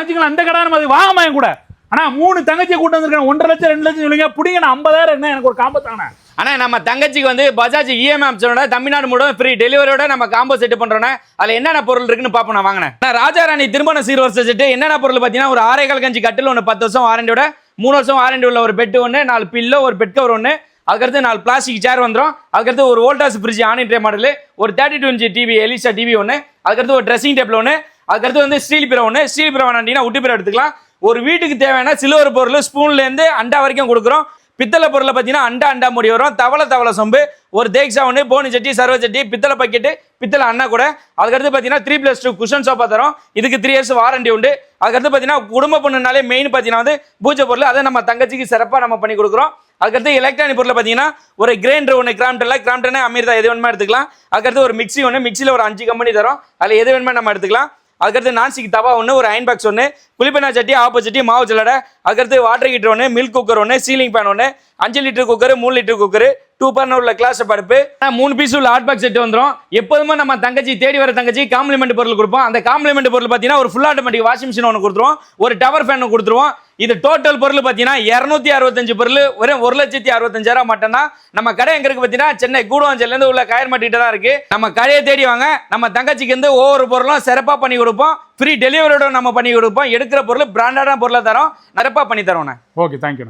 வச்சுக்கலாம், அந்த கடை நம்ம அது வாங்கமா கூட. ஆனா 3 தங்கச்சியை கூட்டு வந்திருக்கேன், 1.5 லட்சம் 2 லட்சம் சொல்லுங்க, பிடிங்க, நான் 50,000 என்ன எனக்கு ஒரு காம்போ தானே. ஆனா நம்ம தங்கச்சிக்கு வந்து பஜாஜ் இஎம்ஐ ஆப்ஷனோட தமிழ்நாடு முழுவதும் ஃப்ரீ டெலிவரியோட நம்ம காம்போ செட் பண்றோம். அதுல என்னென்ன பொருள் இருக்குன்னு பாப்போம். நான் வாங்கினேன் ராஜாராணி திருமண சீர்வரிசை செட். என்னென்ன பொருள் பாத்தீங்கன்னா, ஒரு 6.25 கஞ்சி கட்டில் ஒன்று 10 வருஷம் வாரண்டியோட, 3 வருஷம் வாரண்டி உள்ள ஒரு பெட் ஒன்று, 4 பில்லோ, ஒரு பெட் கவர் ஒன்று, அதுக்கடுத்து 4 பிளாஸ்டிக் சேர் வந்துடும். அதுக்கடுத்து ஒரு Voltas fridge on tray model, ஒரு 32 இன்ச் டிவி எலிசா டிவி ஒன்று, அதுக்கடுத்து ஒரு ட்ரெஸ்ஸிங் டேபிள் ஒன்று, அதுக்கடுத்து வந்து ஸ்டீல் பீரோ ஒன்று. ஸ்டீல் பீரோ வேணாண்டீங்கன்னா உட்டு பீரோ எடுத்துக்கலாம். ஒரு வீட்டுக்கு தேவையான சில்வர் பொருள் ஸ்பூன்ல இருந்து அண்டா வரைக்கும் கொடுக்குறோம். பித்தளை பொருளை பார்த்தீங்கன்னா அண்டா மூடி வரும், தவளை சொம்பு, ஒரு தேக்ஸா ஒன்று, போனி சட்டி, சர்வ சட்டி, பித்தளை பக்கெட்டு, பித்தளை அண்ணா கூட. அதுக்கடுத்து பார்த்தீங்கன்னா 3+2 குஷன் சோஃபா தரும். இதுக்கு 3 இயர்ஸ் வாரண்டி உண்டு. அதுக்கடுத்து பார்த்தீங்கன்னா குடும்ப பொண்ணுனாலே மெயின் பார்த்தீங்கன்னா வந்து பூஜை பொருள், அதை நம்ம தங்கச்சிக்கு சிறப்பாக நம்ம பண்ணி கொடுக்குறோம். அதுக்கடுத்து எலக்ட்ரானிக் பொருளை பார்த்தீங்கன்னா ஒரு கிரைண்டர் ஒன்று, கிராம்டன் அமீர்தா எது வேணுமா எடுத்துக்கலாம். அதுக்கடுத்து ஒரு மிக்சி ஒன்று, மிக்சியில் ஒரு 5 கம்பெனி தரும், அதில் எது வேணுமா நம்ம எடுத்துக்கலாம். அதுக்கடுத்து நான்ஸ்டிக் தவா ஒன்று, ஒரு அயன் பாக்ஸ் ஒன்று, குளிப்பெண்ணா சட்டி, ஆப்ப சட்டி, மாவு ஜல்லடை, அதுக்கடுத்து வாட்டர் ஹீட்டர் ஒன்று, மில்க் குக்கர் ஒன்று, சீலிங் பேன் ஒன்று, 5 litre cooker, 3 litre cooker, 2 burner உள்ள கிளாஸ் பருப்பு, 3 பீஸ் உள்ள ஹாட் பாக்ஸ் செட் வந்துடும். எப்போதுமே நம்ம தங்கச்சி தேடி வர தங்கச்சி காம்ப்ளிமெண்ட் பொருள் கொடுப்போம். அந்த காம்ப்ளிமெண்ட் பொருள் பார்த்தீங்கன்னா ஒரு ஃபுல் ஆட்டோமேட்டிக் வாஷிங் மிஷின் ஒன்று கொடுத்துருவோம், ஒரு டவர் ஃபேன் கொடுத்துருவோம். இது டோட்டல் பொருள் பார்த்தீங்கன்னா 265 பொருள், வெறும் 1,65,000 மட்டும்தான். நம்ம கடை எங்க இருக்கு பார்த்தீங்கன்னா சென்னை கூடுவாஞ்சல்லேருந்து உள்ள கயர்மாட்டிட்டு தான் இருக்கு. நம்ம கடையை தேடி வாங்க. நம்ம தங்கச்சிக்கு வந்து ஒவ்வொரு பொருளும் சிறப்பாக பண்ணி கொடுப்போம். ஃப்ரீ டெலிவரியோட நம்ம பண்ணி கொடுப்போம். எடுக்கிற பொருள் பிராண்டடான பொருளை தரோம், சிறப்பாக பண்ணி தரோம். Okay, thank you.